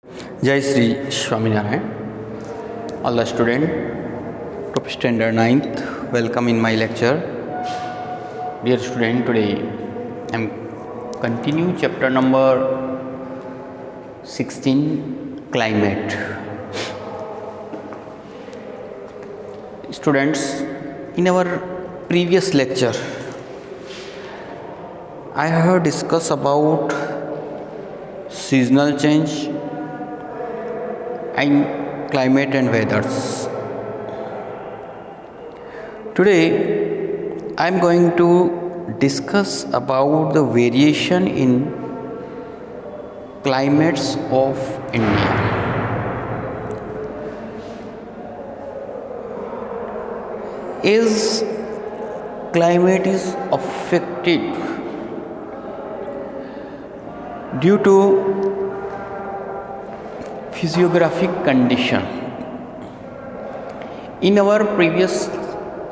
Jai Sri Swaminarayan. All the student of standard 9th, welcome in my lecture. Dear student, today I am continue chapter number 16, climate. Students, in our previous lecture I have discussed about seasonal change and climate and weathers. Today I am going to discuss about the variation in climates of India. As climate is affected due to physiographic condition. In our previous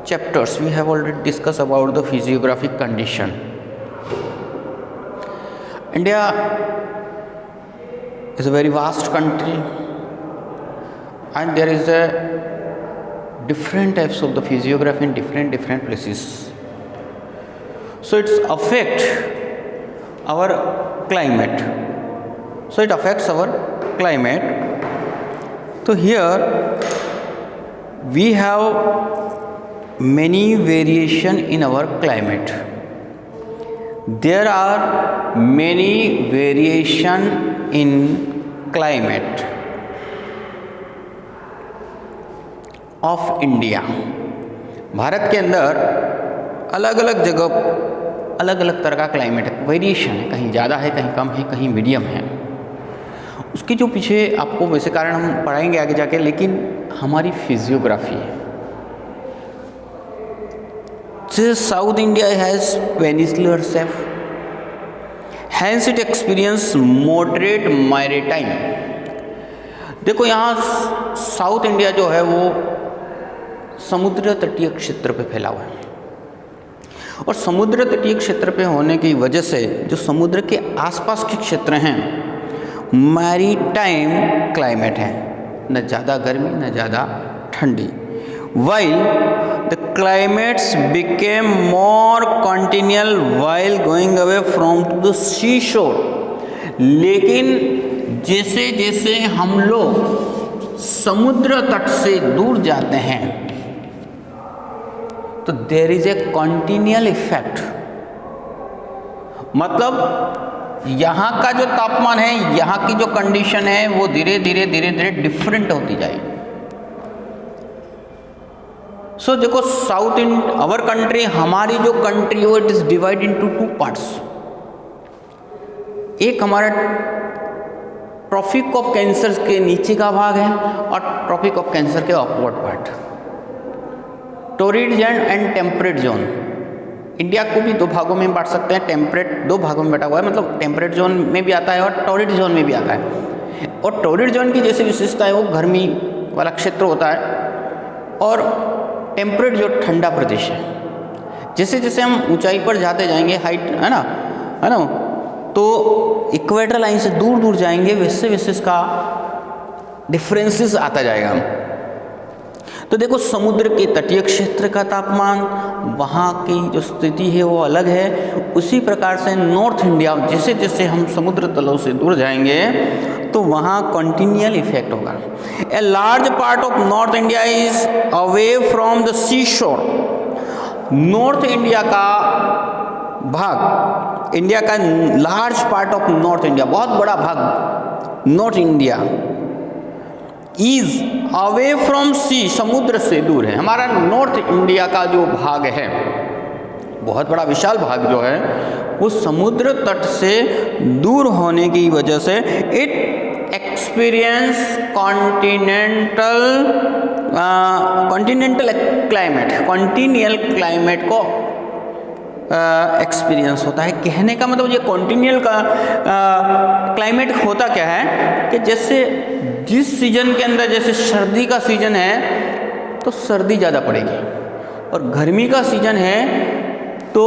chapters we have already discussed about the physiographic condition. India is a very vast country and there is a different types of the physiography in different places. So it's affect our climate. So it affects our climate. So here we have many variation in our climate. There are many variation in climate of India. Bharat के अंदर अलग अलग जगह अलग अलग तरह का climate है, वेरिएशन है, कहीं ज़्यादा है, कहीं कम है, कहीं मीडियम है. उसके जो पीछे आपको वैसे कारण हम पढ़ाएंगे आगे जाके, लेकिन हमारी फिजियोग्राफी है. South India has peninsular shelf, hence it experience moderate maritime. देखो यहाँ साउथ इंडिया जो है वो समुद्र तटीय क्षेत्र पे फैला हुआ है और समुद्र तटीय क्षेत्र पे होने की वजह से जो समुद्र के आसपास के क्षेत्र हैं मैरीटाइम क्लाइमेट है, न ज़्यादा गर्मी न ज़्यादा ठंडी. While the climates became more continual while going away from the sea shore. लेकिन जैसे जैसे हम लोग समुद्र तट से दूर जाते हैं तो there is a continual effect. मतलब यहाँ का जो तापमान है, यहाँ की जो कंडीशन है वो धीरे धीरे डिफरेंट होती जाएगी. सो देखो साउथ इन आवर कंट्री, हमारी जो कंट्री हो it is divide into two parts. एक हमारा ट्रॉपिक ऑफ कैंसर के नीचे का भाग है और ट्रॉपिक ऑफ कैंसर के upward part, torrid zone and temperate zone. India को भी दो भागों में बांट सकते हैं. टेम्परेट दो भागों में बटा हुआ है, मतलब टेम्परेट जोन में भी आता है और टोरिड जोन में भी आता है. और टोरिड जोन की जैसी विशेषता है वो गर्मी वाला क्षेत्र होता है और टेम्परेट जो ठंडा प्रदेश है. जैसे जैसे हम ऊंचाई पर जाते जाएंगे, हाइट है ना, तो इक्वेटर लाइन से दूर दूर जाएंगे वैसे वैसे इसका डिफरेंसेस आता जाएगा. तो देखो समुद्र के तटीय क्षेत्र का तापमान, वहाँ की जो स्थिति है वो अलग है. उसी प्रकार से नॉर्थ इंडिया, जैसे जैसे हम समुद्र तलों से दूर जाएंगे तो वहाँ कॉन्टिन्यूअल इफेक्ट होगा. A large part of north India is away from the sea shore. North India का भाग, इंडिया का large part of north India, बहुत बड़ा भाग north India is away from sea, समुद्र से दूर है. हमारा नॉर्थ इंडिया का जो भाग है, बहुत बड़ा विशाल भाग जो है वो समुद्र तट से दूर होने की वजह से it experience continental climate, continual climate को एक्सपीरियंस होता है. कहने का मतलब ये कॉन्टिन्यूअल का क्लाइमेट होता क्या है कि जैसे जिस सीजन के अंदर, जैसे सर्दी का सीजन है तो सर्दी ज़्यादा पड़ेगी और गर्मी का सीजन है तो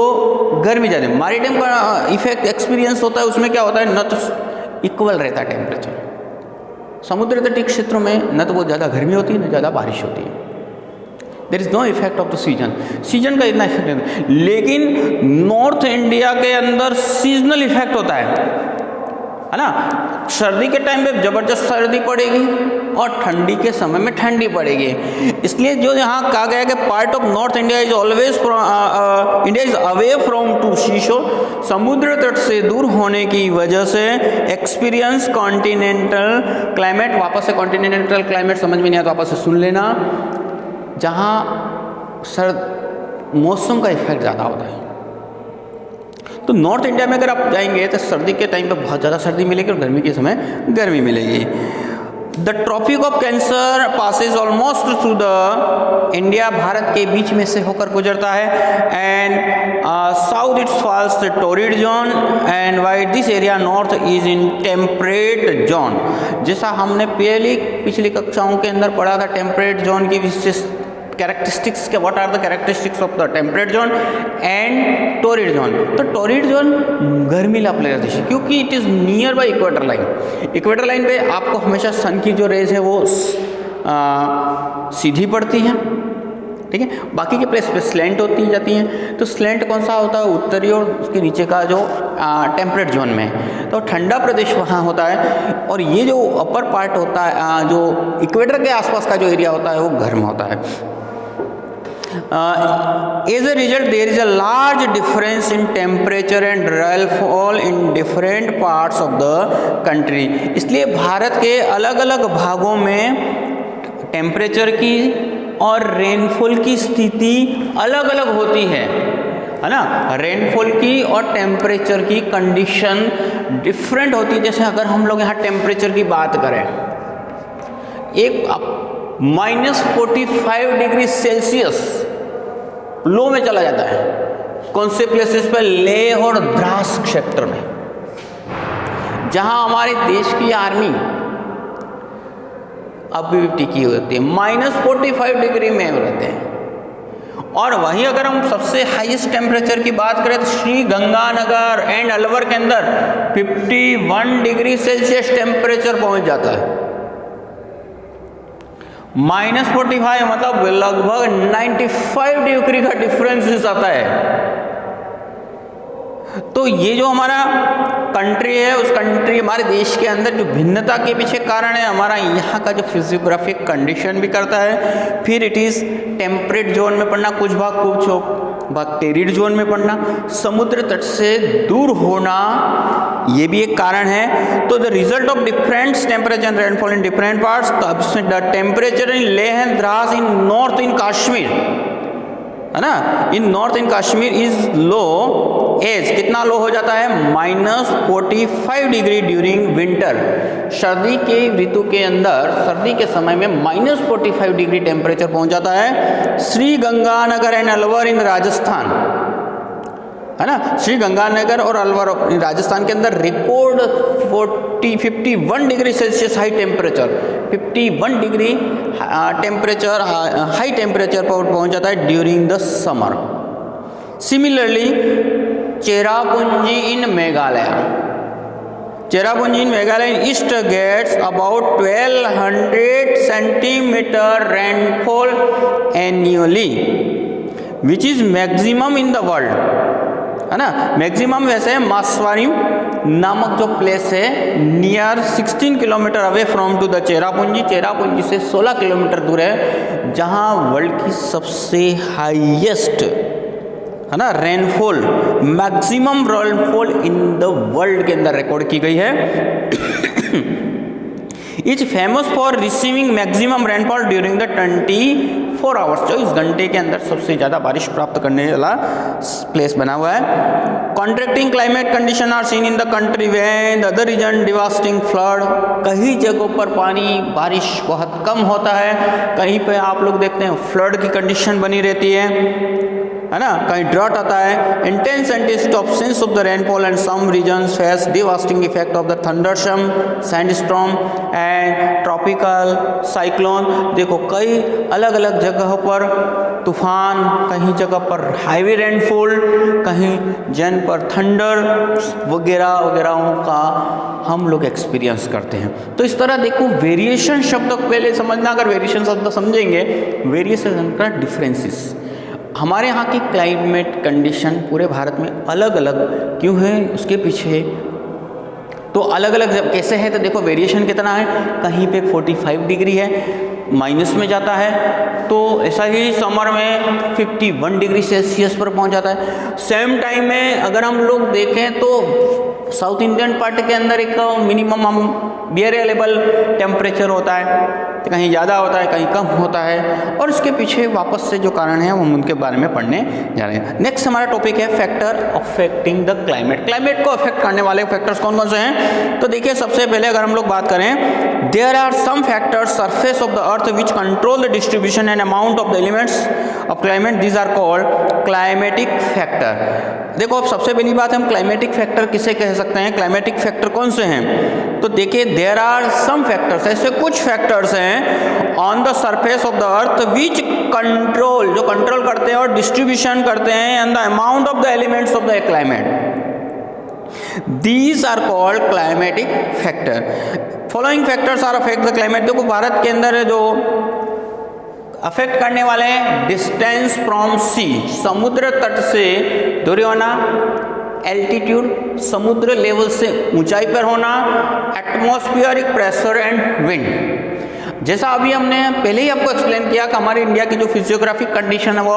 गर्मी ज़्यादा. मैरीटाइम का इफेक्ट एक्सपीरियंस होता है, उसमें क्या होता है, न तो इक्वल रहता है टेम्परेचर, समुद्र तटीय क्षेत्रों में न तो बहुत ज़्यादा गर्मी होती है न ज़्यादा बारिश होती है। There is no effect of the season का इतना इफेक्ट नहीं है। लेकिन नॉर्थ इंडिया के अंदर सीजनल इफेक्ट होता है ना। सर्दी के टाइम पे ज़बरदस्त सर्दी पड़ेगी और ठंडी के समय में ठंडी पड़ेगी। इसलिए जो यहाँ कहा गया है कि part of north India is always India is away from to seashore, समुद्र तट से दूर होने की वजह से एक्सपीरियंस कॉन्टिनेंटल क्लाइमेट। वापस से कॉन्टिनेंटल क्लाइमेट समझ में नहीं आया तो वापस से सुन लेना, जहाँ मौसम का इफेक्ट ज़्यादा होता है। तो नॉर्थ इंडिया में अगर आप जाएंगे तो सर्दी के टाइम पे बहुत ज़्यादा सर्दी मिलेगी और गर्मी के समय गर्मी मिलेगी। The Tropic of Cancer passes almost through the India, भारत के बीच में से होकर गुजरता है। And south it's falls the torrid zone and while this area north is in temperate zone. जैसा हमने पिछली कक्षाओं के अंदर पढ़ा था टेम्परेट जोन की विशेष कैरेक्टरिस्टिक्स के, what are the characteristics of the temperate zone and torrid zone. तो टोरिड जोन गर्मीला प्रदेश है क्योंकि it is near by equator line. Equator line पे आपको हमेशा सन की जो रेज है वो सीधी पड़ती है, ठीक है। बाकी के प्लेस पे स्लेंट होती जाती हैं। तो स्लेंट कौन सा होता है? उत्तरी और उसके नीचे का जो टेम्परेट जोन में, तो ठंडा प्रदेश वहाँ होता है। और ये जो अपर पार्ट होता है, जो इक्वेटर के आसपास का जो एरिया होता है वो गर्म होता है। As a result, there is a large difference in temperature and rainfall in different parts of the country. इसलिए भारत के अलग अलग भागों में टेम्परेचर की और रेनफॉल की स्थिति अलग अलग होती है ना। रेनफॉल की और टेम्परेचर की कंडीशन डिफरेंट होती है। जैसे अगर हम लोग यहाँ टेम्परेचर की बात करें, एक -45 डिग्री सेल्सियस लो में चला जाता है। कौन से प्लेसेस पे? लेह और द्रास क्षेत्र में, जहां हमारे देश की आर्मी अभी भी टिकी होती है, -45 डिग्री में रहते हैं। और वहीं अगर हम सबसे हाईएस्ट टेम्परेचर की बात करें तो श्री गंगानगर एंड अलवर के अंदर 51 डिग्री सेल्सियस टेम्परेचर पहुंच जाता है। -45 मतलब लगभग 95 डिग्री का डिफरेंस आता है। तो ये जो हमारा कंट्री है, उस कंट्री हमारे देश के अंदर जो भिन्नता के पीछे कारण है हमारा यहाँ का जो फिजियोग्राफिक कंडीशन भी करता है। फिर इट इज़ टेम्परेट जोन में पड़ना, कुछ भाग टेरिड जोन में पड़ना, समुद्र तट से दूर होना, ये भी एक कारण है। तो the result of different temperature and rainfall in different parts, the temperature in Leh and Dras in north in Kashmir, है ना, in north in Kashmir is low as, कितना लो हो जाता है? -45 डिग्री ड्यूरिंग विंटर। सर्दी के ऋतु के अंदर, सर्दी के समय में -45 डिग्री टेम्परेचर पहुंच जाता है। श्री गंगानगर एंड अलवर इन राजस्थान, है ना, श्री गंगानगर और अलवर राजस्थान के अंदर record 51 degree Celsius high temperature, 51 degree temperature high temperature पर पहुंच जाता है during the summer. Similarly Cherrapunji in Meghalaya, Cherrapunji in Meghalaya east gets about 1200 centimetre rainfall annually which is maximum in the world, है ना। मैक्सिमम वैसे मासवारी नामक जो प्लेस है near 16 kilometre away from to the Cherrapunji, Cherrapunji से 16 किलोमीटर दूर है, जहां वर्ल्ड की सबसे हाईएस्ट, है ना, rainfall, maximum rainfall in the world के अंदर रिकॉर्ड की गई है। Is famous for receiving maximum rainfall during the 24 hours, 24 घंटे के अंदर सबसे ज़्यादा बारिश प्राप्त करने वाला प्लेस बना हुआ है। Contracting climate condition are seen in the country when the other region devastating flood, कई जगहों पर पानी बारिश बहुत कम होता है, कहीं पे आप लोग देखते हैं फ्लड की कंडीशन बनी रहती है है ना, कहीं ड्रॉट आता है, intense intensity of sense of the rainfall and some regions face devastating effect of the thunderstorm, sandstorm and tropical cyclone. देखो कई अलग अलग जगहों पर तूफान, कहीं जगह पर हाईवी रेनफॉल, कहीं जन पर थंडर वगैरह वगैरह का हम लोग एक्सपीरियंस करते हैं। तो इस तरह देखो वेरिएशन शब्द पहले समझना, अगर वेरिएशन शब्द समझेंगे, वेरिएशन का डिफरेंसेस, हमारे यहाँ की क्लाइमेट कंडीशन पूरे भारत में अलग अलग क्यों है, उसके पीछे तो अलग अलग कैसे है। तो देखो वेरिएशन कितना है, कहीं पे 45 डिग्री है, माइनस में जाता है, तो ऐसा ही समर में 51 डिग्री सेल्सियस पर पहुंच जाता है। सेम टाइम में अगर हम लोग देखें तो साउथ इंडियन पार्ट के अंदर एक मिनिमम हम वेरिएबल टेम्परेचर होता है, कहीं ज़्यादा होता है, कहीं कम होता है, और इसके पीछे वापस से जो कारण है हम उनके बारे में पढ़ने जा रहे हैं। नेक्स्ट हमारा टॉपिक है factor affecting the climate. Climate को अफेक्ट करने वाले फैक्टर्स कौन कौन से हैं। तो देखिए सबसे पहले अगर हम लोग बात करें, there are some factors surface of the earth which control the distribution and amount of the elements of climate, these are called climatic factor. देखो अब सबसे पहली बात हम क्लाइमेटिक फैक्टर किसे कह सकते हैं, क्लाइमेटिक फैक्टर कौन से हैं। तो देखिए देयर आर सम फैक्टर्स, ऐसे कुछ फैक्टर्स हैं on the surface of the earth which control, जो कंट्रोल करते हैं और डिस्ट्रीब्यूशन करते हैं and the amount of the elements of the climate, these are called climatic factor. Following factors are affect the climate. देखो भारत के अंदर जो अफेक्ट करने वाले हैं, डिस्टेंस फ्रॉम सी, समुद्र तट से दूरी होना, एल्टीट्यूड, समुद्र लेवल से ऊंचाई पर होना, एटमॉस्फेरिक प्रेशर एंड विंड। जैसा अभी हमने पहले ही आपको एक्सप्लेन किया कि हमारे इंडिया की जो फिजियोग्राफिक कंडीशन है वो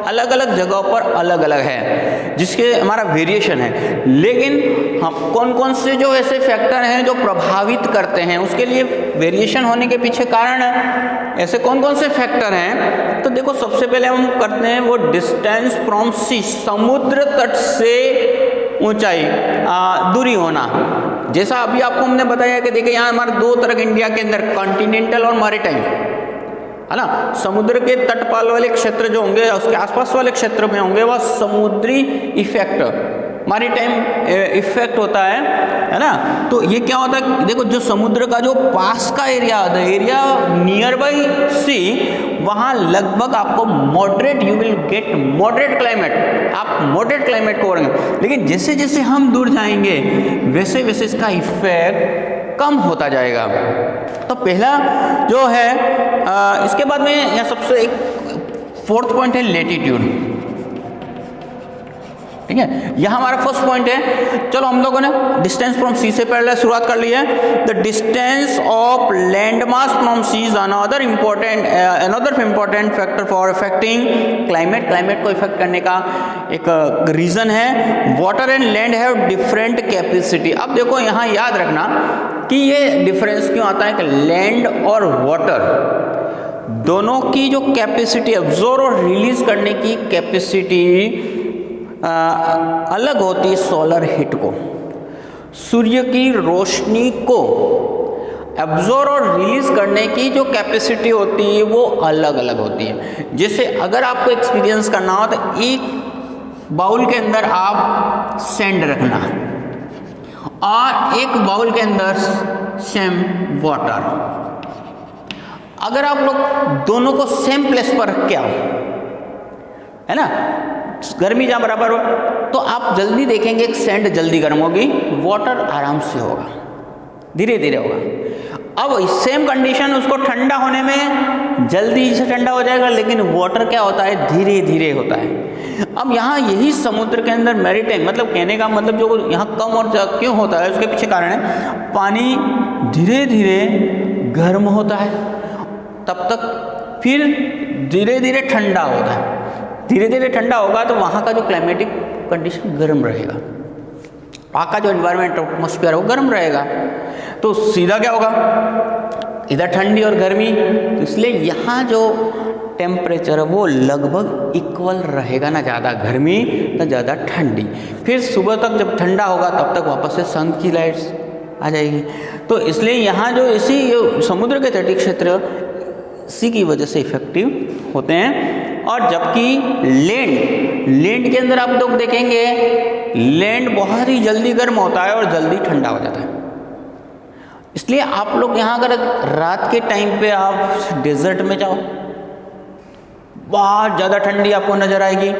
अलग अलग जगहों पर अलग अलग है, जिसके हमारा वेरिएशन है। लेकिन हम कौन कौन से जो ऐसे फैक्टर हैं जो प्रभावित करते हैं, उसके लिए वेरिएशन होने के पीछे कारण है, ऐसे कौन कौन से फैक्टर हैं। तो देखो सबसे पहले हम करते हैं वो डिस्टेंस फ्रॉम सी, समुद्र तट से ऊंचाई दूरी होना। जैसा अभी आपको हमने बताया कि देखिए यहाँ हमारे दो तरह के इंडिया के अंदर कॉन्टिनेंटल और मैरीटाइम है ना, समुद्र के तटपाल वाले क्षेत्र जो होंगे उसके आसपास वाले क्षेत्र में होंगे वह समुद्री इफेक्ट, मैरीटाइम इफेक्ट होता है ना। तो ये क्या होता है, देखो जो समुद्र का जो पास का एरिया होता है, एरिया नियर बाई सी, वहाँ लगभग आपको moderate, you will get moderate climate, आप मॉडरेट क्लाइमेट को करेंगे। लेकिन जैसे जैसे हम दूर जाएंगे वैसे वैसे इसका इफेक्ट कम होता जाएगा। तो पहला जो है इसके बाद में यहाँ सबसे एक फोर्थ पॉइंट है लेटीट्यूड, ठीक है। यह हमारा फर्स्ट पॉइंट है। चलो हम लोगों ने डिस्टेंस फ्रॉम सी से पहले शुरुआत कर ली है। The distance of land mass from sea is another important factor for affecting climate. Climate को इफेक्ट करने का एक रीजन है। Water and land have different capacity. अब देखो यहाँ याद रखना कि ये डिफरेंस क्यों आता है कि लैंड और वाटर दोनों की जो कैपेसिटी एब्जॉर्ब और रिलीज करने की कैपेसिटी अलग होती है। सोलर हीट को, सूर्य की रोशनी को एब्जॉर्ब और रिलीज करने की जो कैपेसिटी होती है वो अलग अलग होती है। जैसे अगर आपको एक्सपीरियंस करना हो तो एक बाउल के अंदर आप सैंड रखना और एक बाउल के अंदर सेम वाटर, अगर आप लोग दोनों को सेम प्लेस पर रख के आओ, है ना, गर्मी जहाँ बराबर हो, तो आप जल्दी देखेंगे कि सैंड जल्दी गर्म होगी, वाटर आराम से होगा, धीरे धीरे होगा। अब सेम कंडीशन उसको ठंडा होने में जल्दी से ठंडा हो जाएगा, लेकिन वाटर क्या होता है धीरे धीरे होता है। अब यहाँ यही समुद्र के अंदर मैरीटाइम, मतलब कहने का मतलब जो यहाँ कम और क्यों होता है उसके पीछे कारण है, पानी धीरे धीरे गर्म होता है, तब तक फिर धीरे धीरे ठंडा होता है। धीरे धीरे ठंडा होगा तो वहाँ का जो क्लाइमेटिक कंडीशन गर्म रहेगा, वहाँ का जो एनवायरनमेंट एटमॉस्फेयर है वो गर्म रहेगा। तो सीधा क्या होगा, इधर ठंडी और गर्मी, तो इसलिए यहाँ जो टेम्परेचर है वो लगभग इक्वल रहेगा, ना ज़्यादा गर्मी ना ज़्यादा ठंडी। फिर सुबह तक जब ठंडा होगा तब तक वापस से सन की लाइट्स आ जाएगी। तो इसलिए यहाँ जो इसी समुद्र के तटीय क्षेत्र इसी की वजह से इफेक्टिव होते हैं। और जबकि लैंड के अंदर आप लोग देखेंगे लैंड बहुत ही जल्दी गर्म होता है और जल्दी ठंडा हो जाता है। इसलिए आप लोग यहाँ अगर रात के टाइम पे आप डेजर्ट में जाओ, बहुत ज़्यादा ठंडी आपको नज़र आएगी,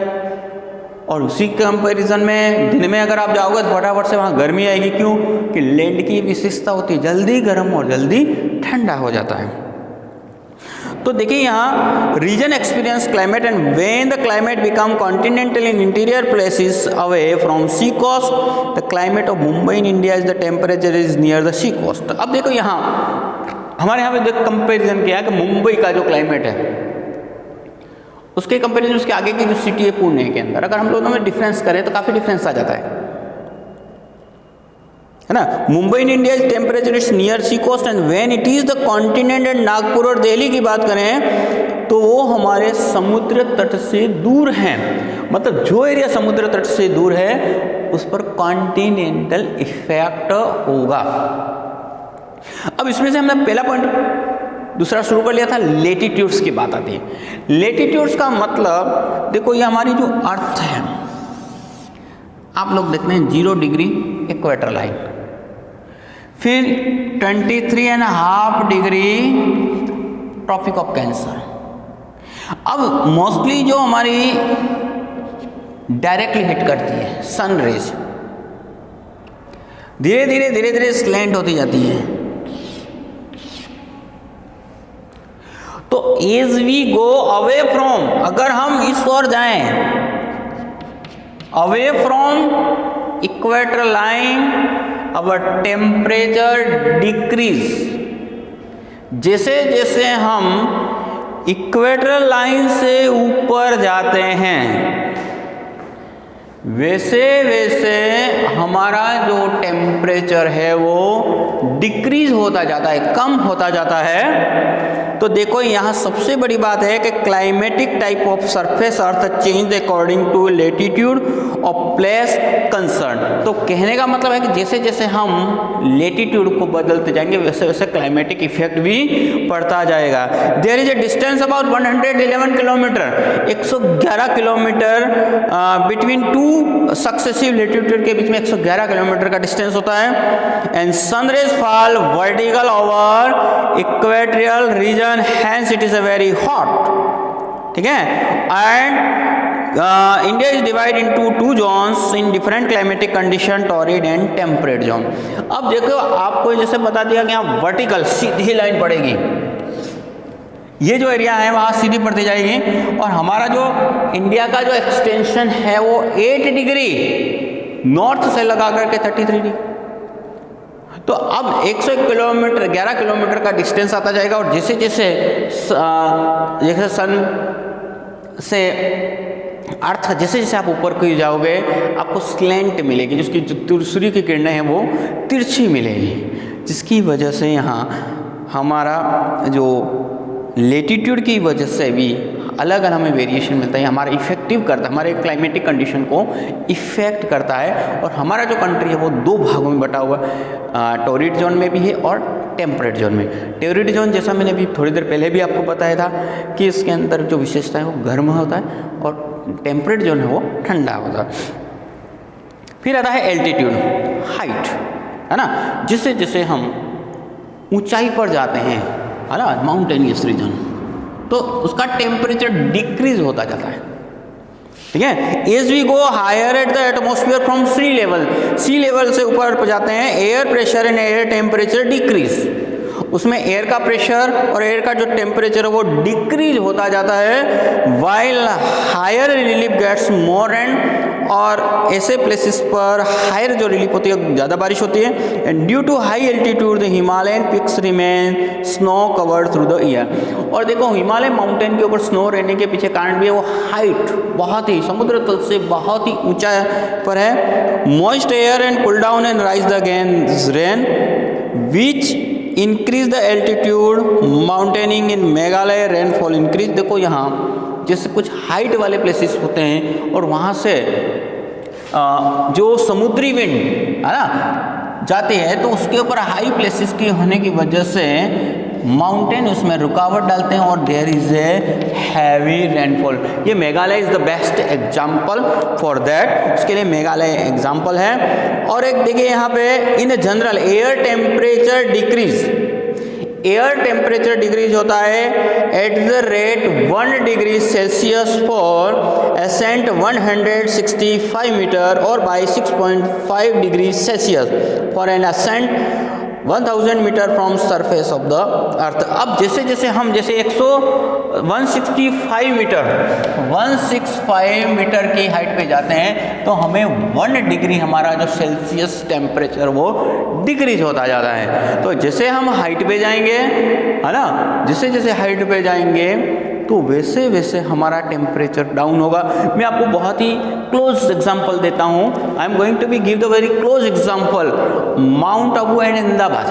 और उसी कंपैरिजन में दिन में अगर आप जाओगे तो फटाफट से वहाँ गर्मी आएगी। क्यों? कि लैंड की विशेषता होती है जल्दी गर्म और जल्दी ठंडा हो जाता है। तो देखिए यहाँ reason experience climate and when the climate become continental in interior places away from sea coast, the climate of Mumbai in India is the temperature is near the sea coast. अब देखो यहाँ हमारे यहाँ पे देख कंपेरिजन किया कि मुंबई का जो क्लाइमेट है उसके कंपेरिजन उसके आगे की जो सिटी है पुणे के अंदर, अगर हम दोनों में डिफरेंस करें तो काफ़ी डिफरेंस आ जाता है ना। Mumbai in India is temperature it's near sea coast and when it is the continent and Nagpur और दिल्ली की बात करें तो वो हमारे समुद्र तट से दूर हैं। मतलब जो एरिया समुद्र तट से दूर है उस पर कॉन्टिनेंटल इफेक्ट होगा। अब इसमें से हमने पहला पॉइंट दूसरा शुरू कर लिया था, लेटीट्यूड्स की बात आती है। लेटीट्यूड्स का मतलब देखो ये हमारी जो अर्थ है, आप लोग देखते हैं 0 डिग्री इक्वेटर लाइन, फिर 23.5 डिग्री ट्रॉपिक ऑफ कैंसर। अब मोस्टली जो हमारी डायरेक्टली हिट करती है सन रेज धीरे धीरे स्लैंट होती जाती है। तो as we go away from, अगर हम इस ओर जाएं away from equator line our temperature decrease. जैसे जैसे हम इक्वेटर लाइन से ऊपर जाते हैं वैसे वैसे हमारा जो टेम्परेचर है वो डिक्रीज होता जाता है, कम होता जाता है। तो देखो यहाँ सबसे बड़ी बात है कि climatic type of surface earth change according to latitude of place concern. तो कहने का मतलब है कि जैसे जैसे हम लेटीट्यूड को बदलते जाएंगे वैसे वैसे क्लाइमेटिक इफेक्ट भी पड़ता जाएगा। There is a distance about 111 kilometre, 111 kilometre between two successive latitude के बीच में 111 किलोमीटर का डिस्टेंस होता है। And sunrays fall vertical over equatorial region, hence it is a very hot, ठीक है। And India is divide into 2 zones in different climatic condition, torrid and temperate zone. अब देखो आपको जैसे बता दिया कि यहाँ वर्टिकल सीधी लाइन पड़ेगी, ये जो एरिया है वहाँ सीधी पड़ती जाएगी, और हमारा जो इंडिया का जो एक्सटेंशन है वो 8 डिग्री नॉर्थ से लगा करके 33 डिग्री। तो अब 101 किलोमीटर 11 किलोमीटर का डिस्टेंस आता जाएगा, और जैसे जैसे जैसे सन से अर्थ जैसे जैसे आप ऊपर को जाओगे आपको स्लैंट मिलेगी, जिसकी जो सूर्य की किरणें हैं वो तिरछी मिलेगी, जिसकी वजह से यहाँ हमारा जो लेटीट्यूड की वजह से भी अलग अलग हमें वेरिएशन मिलता है। हमारा इफेक्टिव करता है, हमारे क्लाइमेटिक कंडीशन को इफ़ेक्ट करता है। और हमारा जो कंट्री है वो 2 भागों में बटा हुआ है, टॉरिड जोन में भी है और टेम्परेट जोन में। टॉरिड जोन जैसा मैंने अभी थोड़ी देर पहले भी आपको बताया था कि इसके अंदर जो विशेषता है वो गर्म होता है, और टेम्परेट जोन है वो ठंडा होता है। फिर आता है एल्टीट्यूड, हाइट, है ना। जिससे जैसे हम ऊंचाई पर जाते हैं, है ना, माउंटेनियस रीजन, तो उसका टेम्परेचर डिक्रीज होता जाता है, ठीक है। As we go higher at the atmosphere from sea level से ऊपर जाते हैं, air pressure and air temperature decrease. उसमें एयर का प्रेशर और एयर का जो टेम्परेचर है वो डिक्रीज होता जाता है। While higher relief gets more and, और ऐसे प्लेसेस पर हायर जो रिलीफ होती है ज़्यादा बारिश होती है। And due to high altitude the Himalayan peaks remain snow covered through the year. और देखो हिमालय माउंटेन के ऊपर स्नो रहने के पीछे कारण भी है वो हाइट बहुत ही समुद्र तल से बहुत ही ऊंचा पर है। Moist air and cool down and rise the rain which increase the altitude mountaining in Meghalaya rainfall increase. देखो यहाँ जैसे कुछ हाइट वाले प्लेसेस होते हैं और वहाँ से जो समुद्री विंड है ना जाते हैं, तो उसके ऊपर हाई प्लेसेस की होने की वजह से माउंटेन उसमें रुकावट डालते हैं और there is a heavy rainfall. ये Meghalaya is the best example for that, उसके लिए मेघालय एग्जाम्पल है। और एक देखिए यहाँ पे in general air temperature decrease, air temperature decrease होता है at the rate 1 degree Celsius for ascent 165 metre और by 6.5 degree Celsius for an ascent 1000 metre from surface of the earth. अब जैसे जैसे हम जैसे 165 मीटर की हाइट पे जाते हैं तो हमें 1 डिग्री हमारा जो सेल्सियस टेम्परेचर वो डिक्रीज होता जाता है। तो जैसे हम हाइट पे जाएंगे, है ना, जैसे जैसे हाइट पे जाएंगे तो वैसे वैसे हमारा टेम्परेचर डाउन होगा। मैं आपको बहुत ही क्लोज एग्जांपल देता हूँ। I am going to be give the very close example, Mount Abu and Ahmedabad,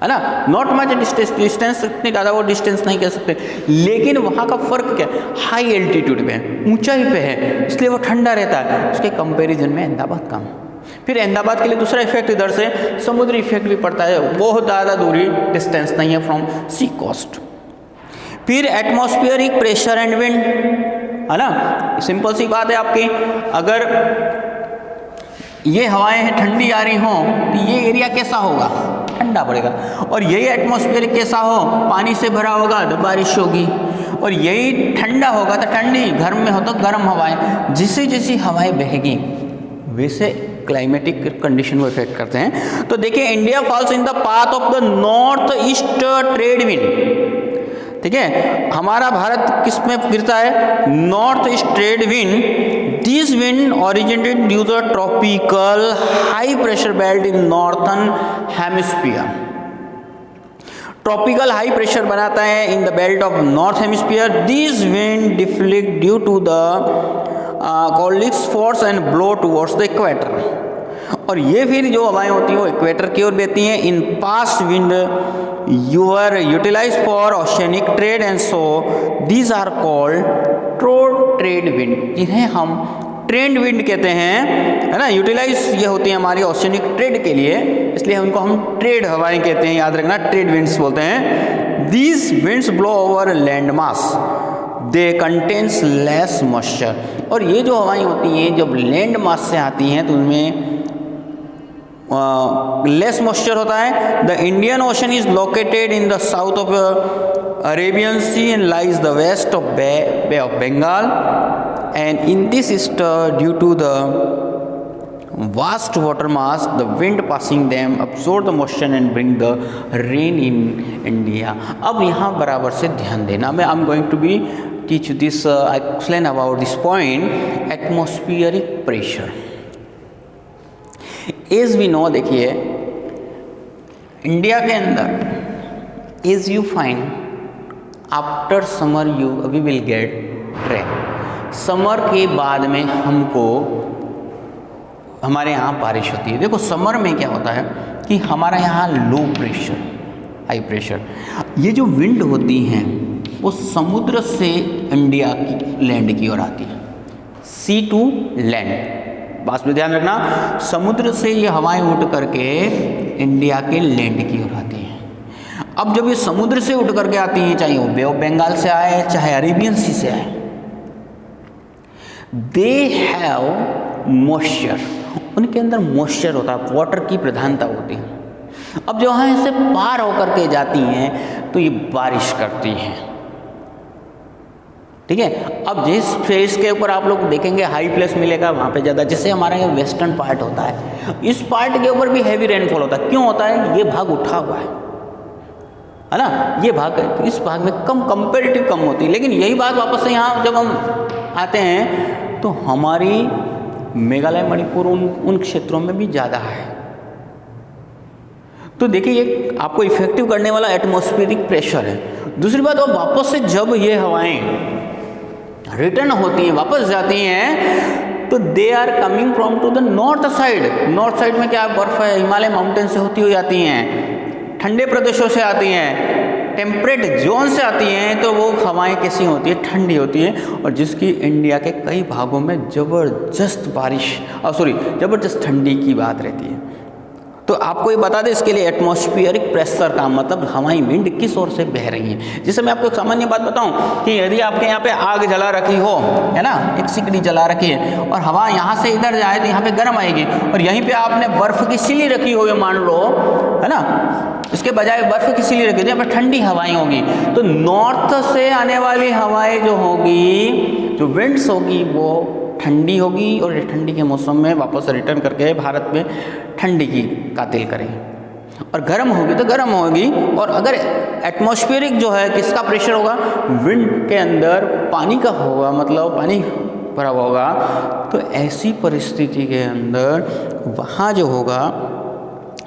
है ना, नॉट मच डिस्टेंस, इतनी ज़्यादा वो डिस्टेंस नहीं कह सकते, लेकिन वहाँ का फर्क क्या है, हाई एल्टीट्यूड पे है, ऊंचाई पे है, इसलिए वो ठंडा रहता है। उसके कंपेरिजन में अहमदाबाद कम। फिर अहमदाबाद के लिए दूसरा इफेक्ट इधर से समुद्री इफेक्ट भी पड़ता है, बहुत ज़्यादा दूरी डिस्टेंस नहीं है फ्रॉम सी कोस्ट। फिर एटमॉस्फेरिक प्रेशर एंड विंड, है ना, सिंपल सी बात है आपकी, अगर ये हवाएं हैं ठंडी आ रही हों तो ये एरिया कैसा होगा, ठंडा पड़ेगा। और यही एटमॉस्फेयर कैसा हो, पानी से भरा होगा तो बारिश होगी, और यही ठंडा होगा तो ठंडी, गर्म में हो तो गर्म हवाएं। जैसे जैसी हवाएं बहेगी वैसे क्लाइमेटिक कंडीशन को इफेक्ट करते हैं। तो देखिए India falls in the path of the north east trade wind, ठीक है, हमारा भारत किस में गिरता है, north east trade wind. This wind originated due the tropical high pressure belt in northern hemisphere. Tropical high pressure बनाता है in the belt of north hemisphere. This wind deflect due to the Coriolis force and blow towards the equator. और ये फिर जो हवाएं होती हैं वो इक्वेटर की ओर बहती हैं। In past wind you are utilized for oceanic trade and so these are called trade wind, जिन्हें हम ट्रेड विंड कहते हैं, है ना, यूटिलाइज ये होती है हमारी ओशियनिक ट्रेड के लिए, इसलिए उनको हम ट्रेड हवाएं कहते हैं, याद रखना, ट्रेड विंड्स बोलते हैं। These winds blow over land mass, they contains less moisture. और ये जो हवाएं होती हैं जब लैंड मास से आती हैं तो उनमें लेस मॉइस्चर होता है। The Indian ocean is located in the south of Arabian sea and lies the west of bay of Bengal and in this easter due to the vast water mass the wind passing them absorb the moisture and bring the rain in India. अब यहाँ बराबर से ध्यान देना, मैं I am going to be teach this explain about this point, atmospheric pressure. As we know, देखिए India के अंदर as you find after summer you we will get rain. Summer के बाद में हमको हमारे यहाँ बारिश होती है। देखो समर में क्या होता है कि हमारा यहाँ लो प्रेशर हाई प्रेशर, ये जो विंड होती हैं वो समुद्र से इंडिया की लैंड की ओर आती है, सी टू लैंड। बात में ध्यान रखना, समुद्र से ये हवाएं उठ करके इंडिया के लैंड की ओर आती हैं। अब जब ये समुद्र से उठ करके आती हैं, चाहे वो बे ऑफ बंगाल से आए चाहे अरेबियन सी से आए, दे हैव मॉइस्चर, उनके अंदर मॉइस्चर होता है, वाटर की प्रधानता होती है। अब जो वहाँ से पार होकर के जाती हैं तो ये बारिश करती हैं, ठीक है। अब जिस फेस के ऊपर आप लोग देखेंगे हाई प्लेस मिलेगा वहाँ पे ज़्यादा, जैसे हमारा ये वेस्टर्न पार्ट होता है, इस पार्ट के ऊपर भी हैवी रेनफॉल होता है। क्यों होता है, ये भाग उठा हुआ है ना, ये भाग, इस भाग में कम, कंपेरेटिव कम होती है। लेकिन यही बात वापस से यहाँ जब हम आते हैं तो हमारी मेघालय मणिपुर उन क्षेत्रों में भी ज़्यादा है। तो देखिए ये आपको इफेक्टिव करने वाला एटमॉस्फेरिक प्रेशर है। दूसरी बात, और वापस से जब ये हवाएं रिटर्न होती हैं, वापस जाती हैं, तो they are coming from to the north side. North side में क्या बर्फ है, हिमालय माउंटेन से होती हुई आती हैं, ठंडे प्रदेशों से आती हैं, टेम्परेट जोन से आती हैं। तो वो हवाएं कैसी होती है, ठंडी होती है, और जिसकी इंडिया के कई भागों में ज़बरदस्त बारिश जबरदस्त ठंडी की बात रहती है। तो आपको ये बता दें, इसके लिए एटमॉस्फेरिक प्रेशर का मतलब हवाई विंड किस ओर से बह रही है। जैसे मैं आपको एक सामान्य बात बताऊं कि यदि आपके यहाँ पे आग जला रखी हो, है ना, एक सिकड़ी जला रखी है और हवा यहाँ से इधर जाए तो यहाँ पे गर्म आएगी, और यहीं पे आपने बर्फ की सिली रखी हो मान लो, है ना, इसके बजाय बर्फ की सिली रखी हो, यहाँ पे ठंडी हवाएं होगी, तो नॉर्थ से आने वाली हवाएं जो होगी, जो विंड्स होगी, वो ठंडी होगी और ठंडी के मौसम में वापस रिटर्न करके भारत में ठंडी की कातिल करेगी। और गर्म होगी तो गर्म होगी। और अगर एटमॉस्फेरिक जो है किसका प्रेशर होगा, विंड के अंदर पानी का होगा, मतलब पानी भरा होगा, तो ऐसी परिस्थिति के अंदर वहाँ जो होगा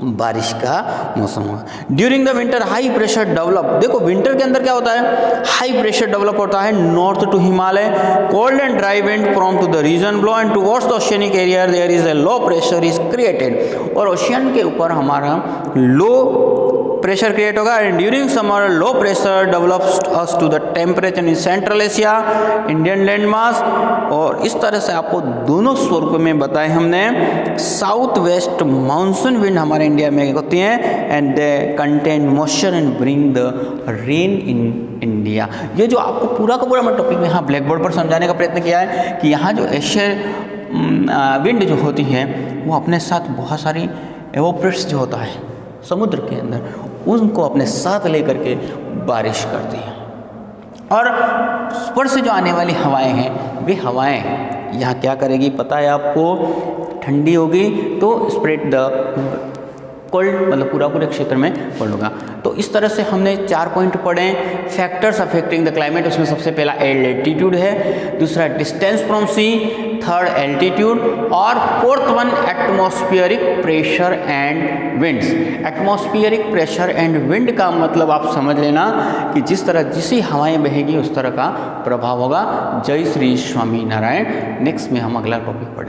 बारिश का मौसम होगा। During the winter high pressure develop, देखो विंटर के अंदर क्या होता है, हाई प्रेशर डेवलप होता है north to Himalaya, cold and dry wind from to the region blow and towards the oceanic area there is a low pressure is created, और ocean के ऊपर हमारा लो प्रेशर क्रिएट होगा। And during summer low pressure develops as to the temperature in central Asia, Indian land mass, और इस तरह से आपको दोनों स्वरूप में बताए हमने। साउथ वेस्ट मानसून विंड हमारे इंडिया में होती हैं and they contain moisture and bring the rain in India. ये जो आपको पूरा का पूरा मैं टॉपिक में यहाँ ब्लैक बोर्ड पर समझाने का प्रयत्न किया है कि यहाँ जो एशियर विंड जो होती है वो अपने साथ बहुत सारी एवोपरेट्स जो होता है समुद्र के अंदर, उनको अपने साथ लेकर के बारिश करती है। और ऊपर से जो आने वाली हवाएं हैं, वे हवाएं यहाँ क्या करेगी पता है आपको, ठंडी होगी तो स्प्रेड द कोल्ड, मतलब पूरे क्षेत्र में कोल्ड होगा। तो इस तरह से हमने 4 पॉइंट पढ़े, फैक्टर्स अफेक्टिंग द क्लाइमेट, उसमें सबसे पहला एल्टीट्यूड है, दूसरा distance from sea, third altitude, और fourth one atmospheric pressure and winds. Atmospheric pressure and wind का मतलब आप समझ लेना कि जिस तरह जिसी हवाएं बहेगी उस तरह का प्रभाव होगा। जय श्री स्वामी नारायण। नेक्स्ट में हम अगला टॉपिक पढ़ेंगे।